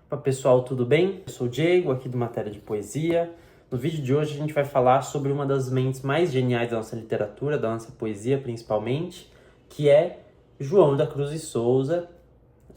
Opa, pessoal, tudo bem? Eu sou o Diego, aqui do Matéria de Poesia. No vídeo de hoje a gente vai falar sobre uma das mentes mais geniais da nossa literatura, da nossa poesia principalmente, que é João da Cruz e Souza.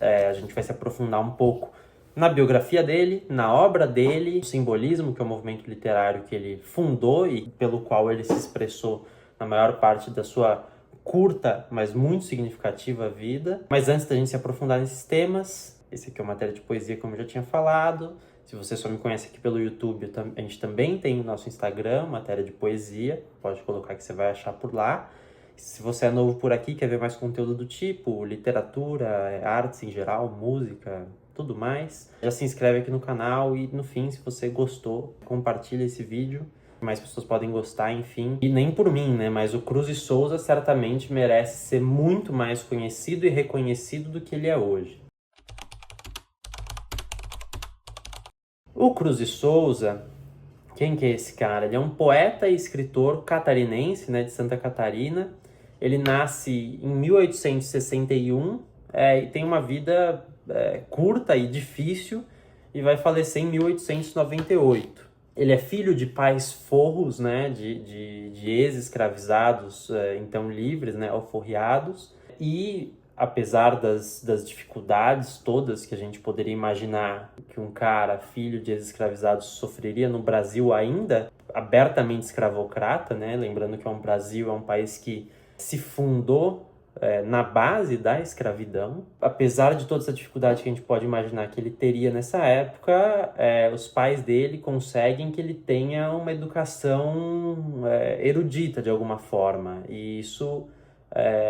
A gente vai se aprofundar um pouco na biografia dele, na obra dele, o simbolismo, que é o movimento literário que ele fundou e pelo qual ele se expressou na maior parte da sua curta, mas muito significativa vida. Mas antes da gente se aprofundar nesses temas, esse aqui é uma matéria de poesia, como eu já tinha falado. Se você só me conhece aqui pelo YouTube, a gente também tem o nosso Instagram, matéria de poesia. Pode colocar que você vai achar por lá. Se você é novo por aqui, quer ver mais conteúdo do tipo, literatura, artes em geral, música, tudo mais, já se inscreve aqui no canal e, no fim, se você gostou, compartilha esse vídeo. Mais pessoas podem gostar, enfim. E nem por mim, né? Mas o Cruz e Souza certamente merece ser muito mais conhecido e reconhecido do que ele é hoje. O Cruz e Souza, quem que é esse cara? Ele é um poeta e escritor catarinense, né, de Santa Catarina. Ele nasce em 1861 e tem uma vida curta e difícil e vai falecer em 1898. Ele é filho de pais forros, né, de ex-escravizados, então livres, né, alforriados. E apesar das dificuldades todas que a gente poderia imaginar que um cara, filho de ex-escravizados, sofreria no Brasil ainda, abertamente escravocrata, né? Lembrando que o Brasil é um país que se fundou na base da escravidão. Apesar de toda essa dificuldade que a gente pode imaginar que ele teria nessa época, os pais dele conseguem que ele tenha uma educação erudita de alguma forma. E isso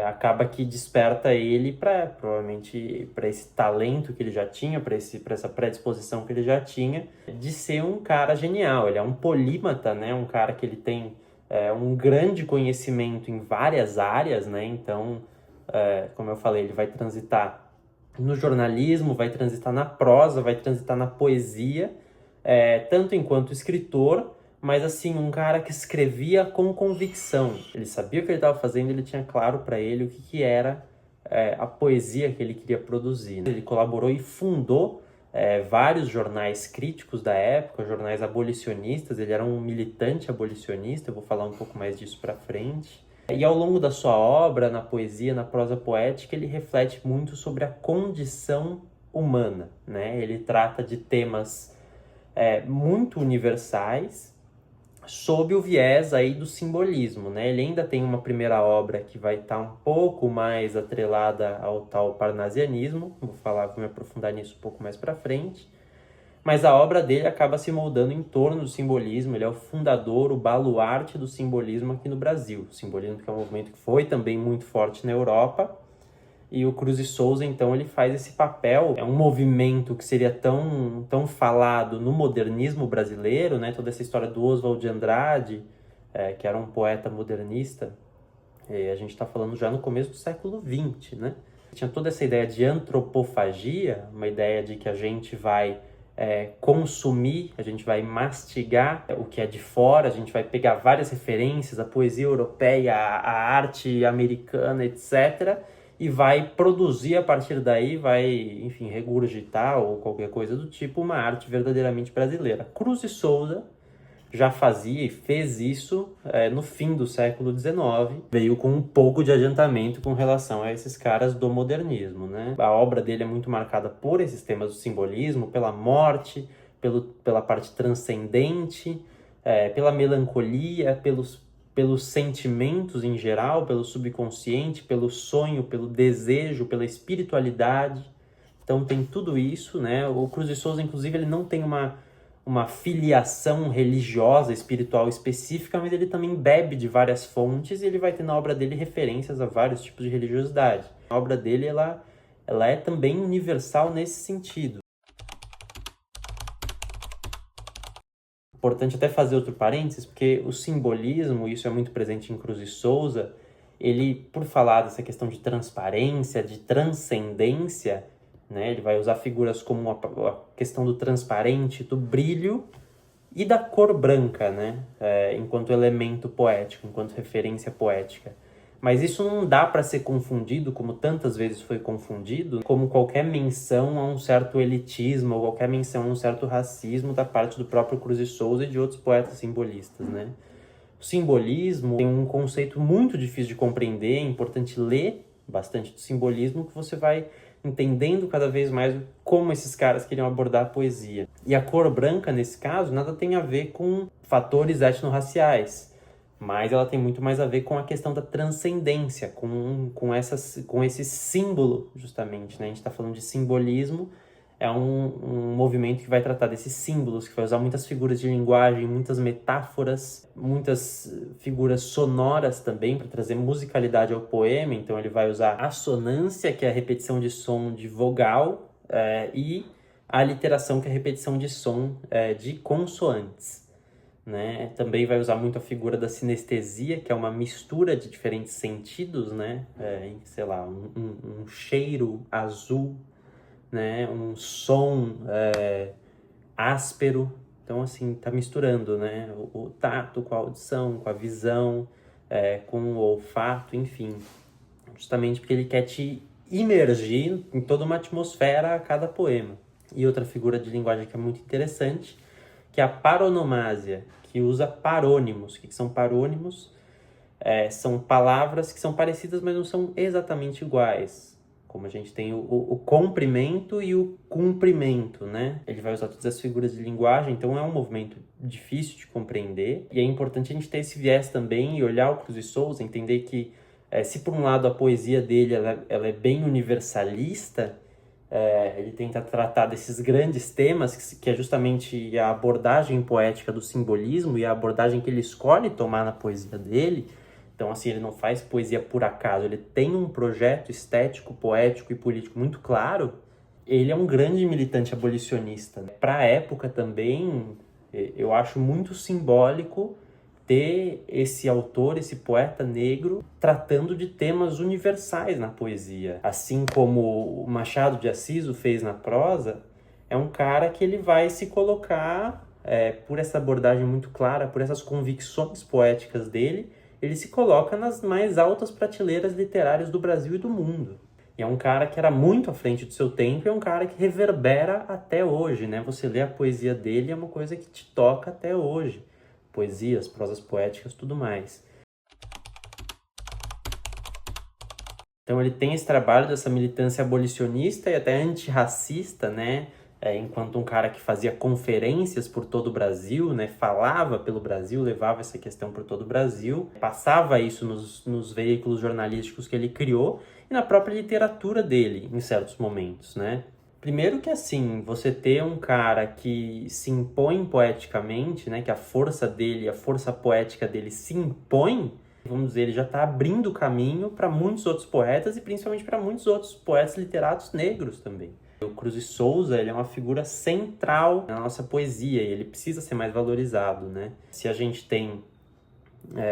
acaba que desperta ele provavelmente para esse talento que ele já tinha, para essa predisposição que ele já tinha, de ser um cara genial. Ele é um polímata, né? Um cara que ele tem um grande conhecimento em várias áreas, né? Então, como eu falei, ele vai transitar no jornalismo, vai transitar na prosa, vai transitar na poesia, tanto enquanto escritor, mas assim, um cara que escrevia com convicção. Ele sabia o que ele estava fazendo, ele tinha claro para ele o que era a poesia que ele queria produzir, né? Ele colaborou e fundou vários jornais críticos da época, jornais abolicionistas. Ele era um militante abolicionista, eu vou falar um pouco mais disso para frente. E ao longo da sua obra, na poesia, na prosa poética, ele reflete muito sobre a condição humana, né? Ele trata de temas muito universais, sob o viés aí do simbolismo, né? Ele ainda tem uma primeira obra que vai estar um pouco mais atrelada ao tal parnasianismo, vou me aprofundar nisso um pouco mais para frente, mas a obra dele acaba se moldando em torno do simbolismo. Ele é o fundador, o baluarte do simbolismo aqui no Brasil. O simbolismo que é um movimento que foi também muito forte na Europa. E o Cruz e Souza, então, ele faz esse papel. É um movimento que seria tão falado no modernismo brasileiro, né? Toda essa história do Oswald de Andrade, que era um poeta modernista. A gente está falando já no começo do século XX, né? Tinha toda essa ideia de antropofagia, uma ideia de que a gente vai consumir, a gente vai mastigar o que é de fora, a gente vai pegar várias referências, a poesia europeia, a arte americana, etc., e vai produzir a partir daí, vai, enfim, regurgitar ou qualquer coisa do tipo, uma arte verdadeiramente brasileira. Cruz e Souza já fazia e fez isso no fim do século XIX, veio com um pouco de adiantamento com relação a esses caras do modernismo, né? A obra dele é muito marcada por esses temas do simbolismo, pela morte, pela parte transcendente, pela melancolia, pelos sentimentos em geral, pelo subconsciente, pelo sonho, pelo desejo, pela espiritualidade. Então tem tudo isso, né? O Cruz de Souza, inclusive, ele não tem uma filiação religiosa, espiritual específica, mas ele também bebe de várias fontes e ele vai ter na obra dele referências a vários tipos de religiosidade. A obra dele, ela é também universal nesse sentido. Importante até fazer outro parênteses, porque o simbolismo, isso é muito presente em Cruz e Souza, ele, por falar dessa questão de transparência, de transcendência, né, ele vai usar figuras como a questão do transparente, do brilho e da cor branca, né, enquanto elemento poético, enquanto referência poética. Mas isso não dá para ser confundido, como tantas vezes foi confundido, como qualquer menção a um certo elitismo ou qualquer menção a um certo racismo da parte do próprio Cruz de Souza e de outros poetas simbolistas, né? O simbolismo tem um conceito muito difícil de compreender, é importante ler bastante do simbolismo que você vai entendendo cada vez mais como esses caras queriam abordar a poesia. E a cor branca, nesse caso, nada tem a ver com fatores etnorraciais, mas ela tem muito mais a ver com a questão da transcendência, com esse símbolo, justamente, né? A gente está falando de simbolismo, é um movimento que vai tratar desses símbolos, que vai usar muitas figuras de linguagem, muitas metáforas, muitas figuras sonoras também para trazer musicalidade ao poema. Então ele vai usar a assonância, que é a repetição de som de vogal, e a aliteração, que é a repetição de som de consoantes. Né? Também vai usar muito a figura da sinestesia, que é uma mistura de diferentes sentidos, né? Sei lá, um cheiro azul, né? Um som áspero. Então, assim, tá misturando, né? O tato com a audição, com a visão, com o olfato, enfim. Justamente porque ele quer te imergir em toda uma atmosfera a cada poema. E outra figura de linguagem que é muito interessante, que é a paronomásia, que usa parônimos. O que são parônimos? São palavras que são parecidas, mas não são exatamente iguais. Como a gente tem o comprimento e o cumprimento, né? Ele vai usar todas as figuras de linguagem, então é um movimento difícil de compreender. E é importante a gente ter esse viés também e olhar o Cruz de Souza, entender que se por um lado a poesia dele ela é bem universalista, ele tenta tratar desses grandes temas, que é justamente a abordagem poética do simbolismo e a abordagem que ele escolhe tomar na poesia dele. Então, assim, ele não faz poesia por acaso, ele tem um projeto estético, poético e político muito claro. Ele é um grande militante abolicionista. Para a época também, eu acho muito simbólico ter esse autor, esse poeta negro, tratando de temas universais na poesia. Assim como o Machado de Assis o fez na prosa, é um cara que ele vai se colocar, por essa abordagem muito clara, por essas convicções poéticas dele, ele se coloca nas mais altas prateleiras literárias do Brasil e do mundo. E é um cara que era muito à frente do seu tempo e é um cara que reverbera até hoje, né? Você lê a poesia dele, é uma coisa que te toca até hoje. Poesias, prosas poéticas, tudo mais. Então ele tem esse trabalho dessa militância abolicionista e até antirracista, né? Enquanto um cara que fazia conferências por todo o Brasil, né? Falava pelo Brasil, levava essa questão por todo o Brasil, passava isso nos veículos jornalísticos que ele criou e na própria literatura dele, em certos momentos, né? Primeiro que, assim, você ter um cara que se impõe poeticamente, né? Que a força dele, a força poética dele se impõe, vamos dizer, ele já está abrindo caminho para muitos outros poetas e principalmente para muitos outros poetas literatos negros também. O Cruz de Souza, ele é uma figura central na nossa poesia e ele precisa ser mais valorizado, né? Se a gente tem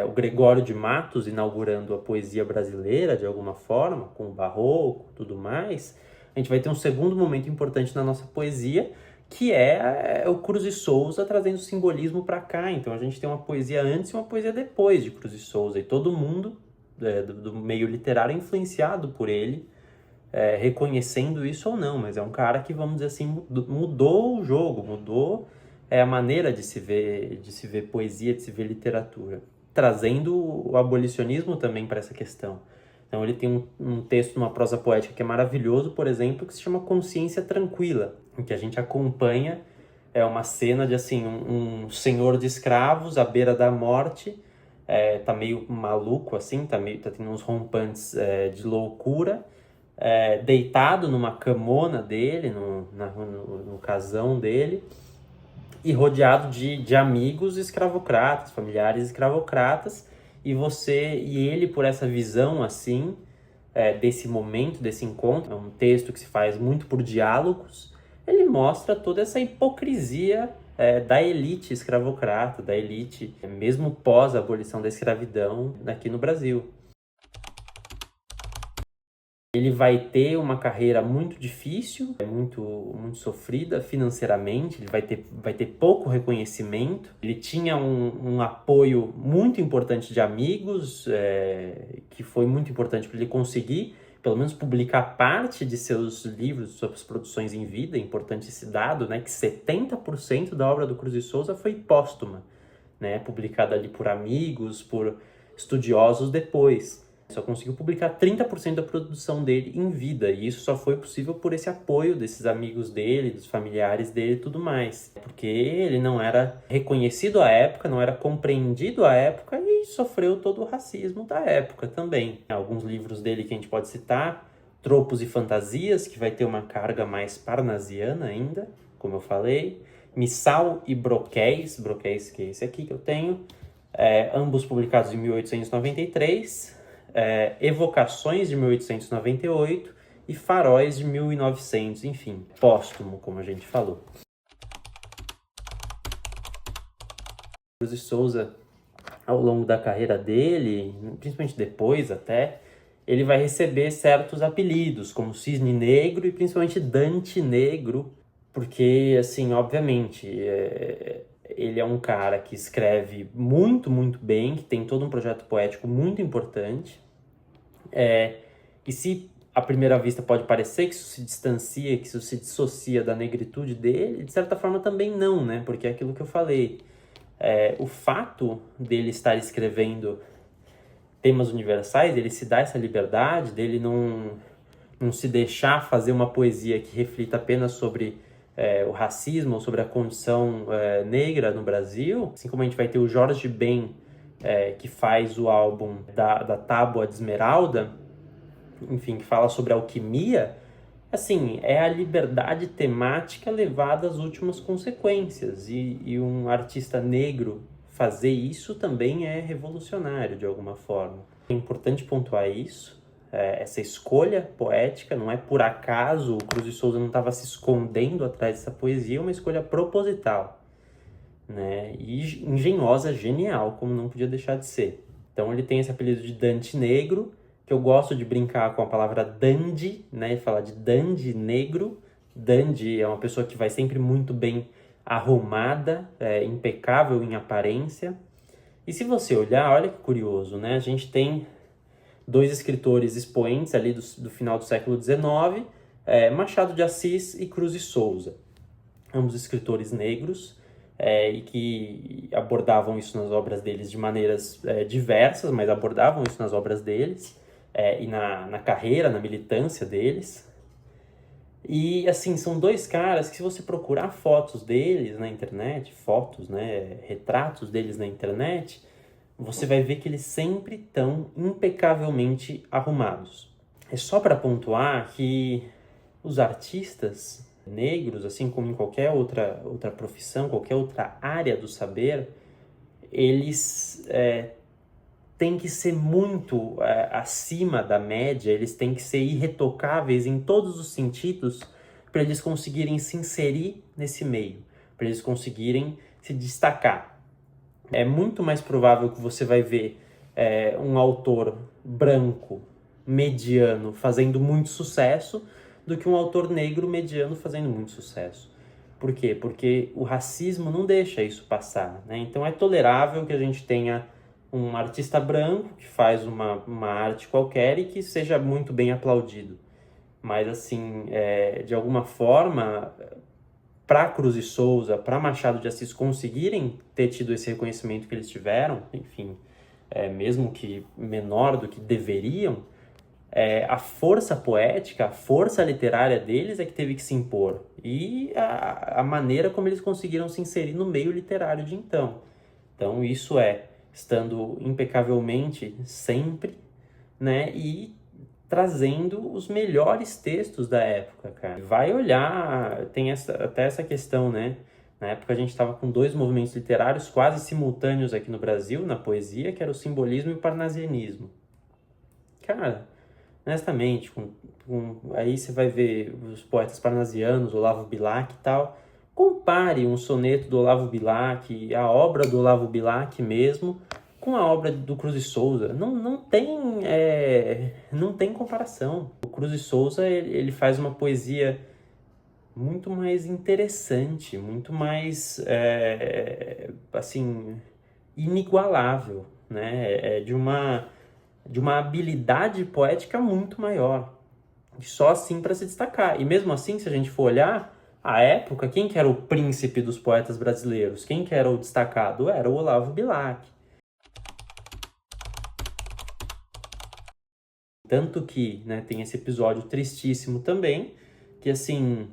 o Gregório de Matos inaugurando a poesia brasileira de alguma forma, com o barroco e tudo mais, a gente vai ter um segundo momento importante na nossa poesia, que é o Cruz de Souza trazendo simbolismo para cá. Então a gente tem uma poesia antes e uma poesia depois de Cruz de Souza, e todo mundo do meio literário é influenciado por ele, reconhecendo isso ou não, mas é um cara que, vamos dizer assim, mudou o jogo, mudou a maneira de se ver poesia, de se ver literatura, trazendo o abolicionismo também para essa questão. Então ele tem um texto numa prosa poética que é maravilhoso, por exemplo, que se chama Consciência Tranquila, em que a gente acompanha uma cena de assim, um senhor de escravos à beira da morte, tá meio maluco assim, tá tendo uns rompantes de loucura, deitado numa camona dele, no casão dele, e rodeado de amigos escravocratas, familiares escravocratas, e ele, por essa visão assim, desse momento, desse encontro, é um texto que se faz muito por diálogos, ele mostra toda essa hipocrisia da elite escravocrata, da elite, mesmo pós a abolição da escravidão aqui no Brasil. Ele vai ter uma carreira muito difícil, muito sofrida financeiramente, ele vai ter pouco reconhecimento. Ele tinha um apoio muito importante de amigos, que foi muito importante para ele conseguir, pelo menos, publicar parte de seus livros, suas produções em vida. É importante esse dado, né, que 70% da obra do Cruz de Souza foi póstuma, né, publicada ali por amigos, por estudiosos depois. Só conseguiu publicar 30% da produção dele em vida, e isso só foi possível por esse apoio desses amigos dele, dos familiares dele e tudo mais. Porque ele não era reconhecido à época, não era compreendido à época e sofreu todo o racismo da época também. Alguns livros dele que a gente pode citar, Tropos e Fantasias, que vai ter uma carga mais parnasiana ainda, como eu falei. Missal e Broquéis, que é esse aqui que eu tenho, ambos publicados em 1893. Evocações de 1898 e Faróis de 1900, enfim, póstumo, como a gente falou. Cruz de Souza, ao longo da carreira dele, principalmente depois até, ele vai receber certos apelidos, como Cisne Negro e principalmente Dante Negro, porque, assim, obviamente, ele é um cara que escreve muito, muito bem, que tem todo um projeto poético muito importante. E se à primeira vista pode parecer que isso se distancia, que isso se dissocia da negritude dele, de certa forma também não, né? Porque é aquilo que eu falei. O fato dele estar escrevendo temas universais, ele se dá essa liberdade, dele não se deixar fazer uma poesia que reflita apenas sobre o racismo ou sobre a condição negra no Brasil, assim como a gente vai ter o Jorge Ben, que faz o álbum da Tábua de Esmeralda, enfim, que fala sobre alquimia, assim, é a liberdade temática levada às últimas consequências. E um artista negro fazer isso também é revolucionário, de alguma forma. É importante pontuar isso, essa escolha poética, não é por acaso o Cruz de Souza não estava se escondendo atrás dessa poesia, é uma escolha proposital, né? E engenhosa, genial, como não podia deixar de ser. Então ele tem esse apelido de Dante Negro, que eu gosto de brincar com a palavra dandy, né? Falar de dandy negro. Dandy é uma pessoa que vai sempre muito bem arrumada, impecável em aparência. E se você olhar, olha que curioso, né? A gente tem dois escritores expoentes ali do final do século XIX, Machado de Assis e Cruz de Souza. Ambos escritores negros, e que abordavam isso nas obras deles de maneiras diversas, mas abordavam isso nas obras deles. E na carreira, na militância deles. E, assim, são dois caras que, se você procurar fotos deles na internet, fotos, né, retratos deles na internet, você vai ver que eles sempre estão impecavelmente arrumados. É só para pontuar que os artistas negros, assim como em qualquer outra profissão, qualquer outra área do saber, eles têm que ser muito acima da média, eles têm que ser irretocáveis em todos os sentidos para eles conseguirem se inserir nesse meio, para eles conseguirem se destacar. É muito mais provável que você vai ver um autor branco, mediano, fazendo muito sucesso, do que um autor negro, mediano, fazendo muito sucesso. Por quê? Porque o racismo não deixa isso passar, né? Então é tolerável que a gente tenha um artista branco que faz uma arte qualquer e que seja muito bem aplaudido. Mas, assim, de alguma forma, para Cruz e Souza, para Machado de Assis conseguirem ter tido esse reconhecimento que eles tiveram, enfim, mesmo que menor do que deveriam, a força poética, a força literária deles é que teve que se impor. E a maneira como eles conseguiram se inserir no meio literário de então. Então, isso estando impecavelmente sempre, né? E trazendo os melhores textos da época, cara. Vai olhar, tem até essa questão, né? Na época a gente estava com dois movimentos literários quase simultâneos aqui no Brasil, na poesia, que era o simbolismo e o parnasianismo. Cara, honestamente, aí você vai ver os poetas parnasianos, Olavo Bilac e tal. Compare um soneto do Olavo Bilac, a obra do Olavo Bilac mesmo, com a obra do Cruz e Souza. Não tem comparação. O Cruz e Souza, ele faz uma poesia muito mais interessante, muito mais, assim, inigualável, né? De uma habilidade poética muito maior. Só assim para se destacar. E mesmo assim, se a gente for olhar, à época, quem que era o príncipe dos poetas brasileiros? Quem que era o destacado? Era o Olavo Bilac. Tanto que, né, tem esse episódio tristíssimo também, que assim,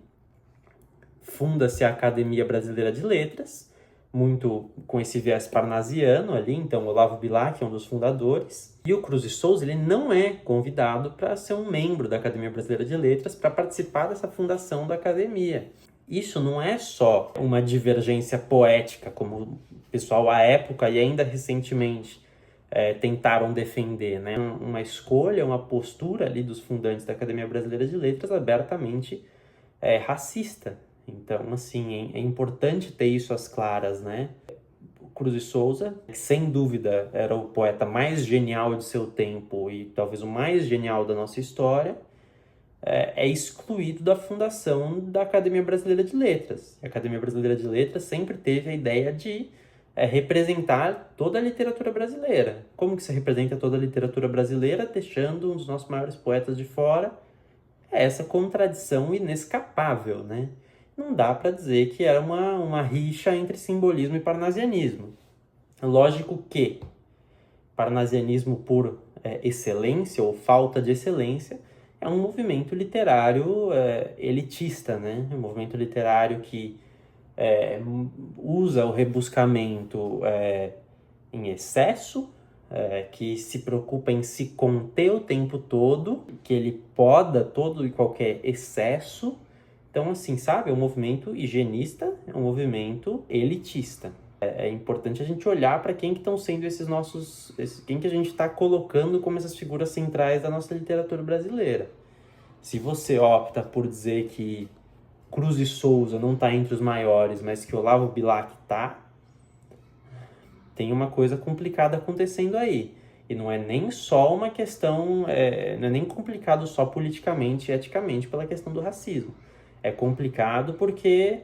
funda-se a Academia Brasileira de Letras, muito com esse viés parnasiano ali, então Olavo Bilac é um dos fundadores, e o Cruz de Souza ele não é convidado para ser um membro da Academia Brasileira de Letras para participar dessa fundação da academia. Isso não é só uma divergência poética, como o pessoal à época e ainda recentemente tentaram defender, né? Uma escolha, uma postura ali dos fundantes da Academia Brasileira de Letras abertamente racista. Então, assim, é importante ter isso às claras, né? Cruz de Souza, que sem dúvida era o poeta mais genial de seu tempo e talvez o mais genial da nossa história, é excluído da fundação da Academia Brasileira de Letras. A Academia Brasileira de Letras sempre teve a ideia de representar toda a literatura brasileira. Como que se representa toda a literatura brasileira, deixando um dos nossos maiores poetas de fora? É essa contradição inescapável, né? Não dá para dizer que era uma rixa entre simbolismo e parnasianismo. Lógico que parnasianismo por excelência ou falta de excelência é um movimento literário elitista, né? Um movimento literário que usa o rebuscamento em excesso, que se preocupa em se conter o tempo todo, que ele poda todo e qualquer excesso. Então, assim, sabe? É um movimento higienista, é um movimento elitista. É importante a gente olhar para quem que estão sendo quem que a gente está colocando como essas figuras centrais da nossa literatura brasileira. Se você opta por dizer que Cruz e Souza não está entre os maiores, mas que Olavo Bilac está, tem uma coisa complicada acontecendo aí. E não é nem só uma questão, não é nem complicado só politicamente e eticamente pela questão do racismo. É complicado porque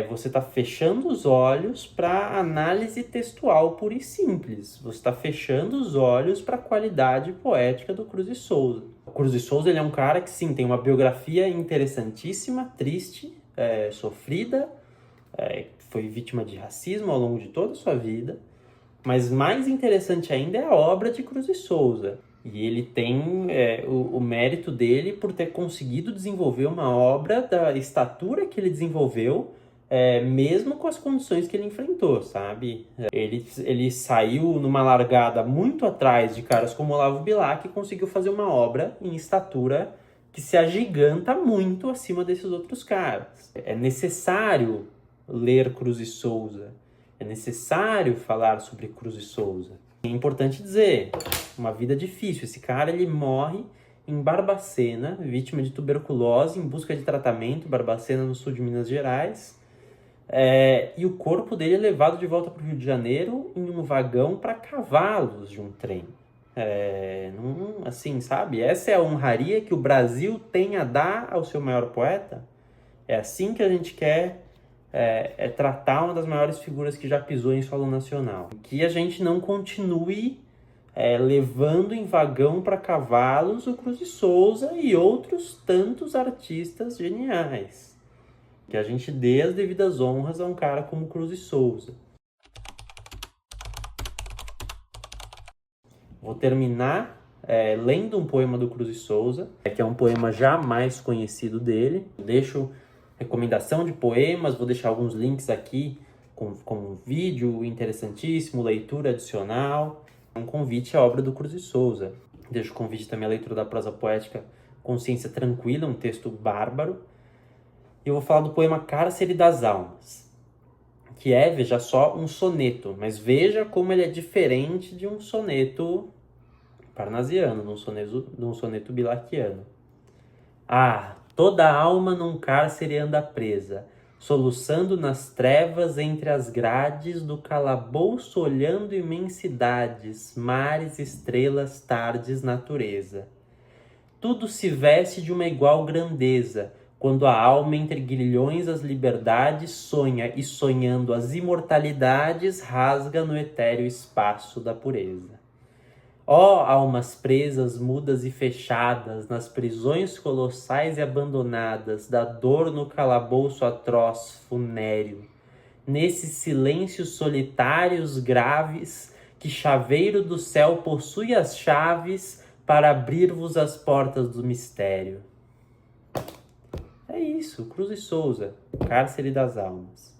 você está fechando os olhos para análise textual pura e simples. Você está fechando os olhos para a qualidade poética do Cruz de Souza. O Cruz de Souza ele é um cara que, sim, tem uma biografia interessantíssima, triste, sofrida, foi vítima de racismo ao longo de toda a sua vida. Mas mais interessante ainda é a obra de Cruz de Souza. E ele tem o mérito dele por ter conseguido desenvolver uma obra da estatura que ele desenvolveu, mesmo com as condições que ele enfrentou, sabe? Ele saiu numa largada muito atrás de caras como Olavo Bilac e conseguiu fazer uma obra em estatura que se agiganta muito acima desses outros caras. É necessário ler Cruz de Souza. É necessário falar sobre Cruz de Souza. É importante dizer, uma vida difícil. Esse cara, ele morre em Barbacena, vítima de tuberculose, em busca de tratamento, Barbacena, no sul de Minas Gerais. E o corpo dele é levado de volta para o Rio de Janeiro em um vagão para cavalos de um trem. Assim, sabe? Essa é a honraria que o Brasil tem a dar ao seu maior poeta. É assim que a gente quer tratar uma das maiores figuras que já pisou em solo nacional. Que a gente não continue levando em vagão para cavalos o Cruz de Souza e outros tantos artistas geniais. Que a gente dê as devidas honras a um cara como Cruz de Souza. Vou terminar lendo um poema do Cruz de Souza, que é um poema já mais conhecido dele. Deixo recomendação de poemas, vou deixar alguns links aqui com um vídeo interessantíssimo, leitura adicional, um convite à obra do Cruz de Souza. Deixo o convite também à leitura da prosa poética Consciência Tranquila, um texto bárbaro. E eu vou falar do poema Cárcere das Almas, que veja só, um soneto, mas veja como ele é diferente de um soneto parnasiano, de um soneto bilaquiano. Toda alma num cárcere anda presa, soluçando nas trevas entre as grades do calabouço, olhando imensidades, mares, estrelas, tardes, natureza. Tudo se veste de uma igual grandeza, quando a alma entre grilhões as liberdades sonha e sonhando as imortalidades rasga no etéreo espaço da pureza. Ó almas presas, mudas e fechadas, nas prisões colossais e abandonadas, da dor no calabouço atroz, funéreo, nesses silêncios solitários graves, que chaveiro do céu possui as chaves para abrir-vos as portas do mistério. É isso, Cruz e Souza, Cárcere das Almas.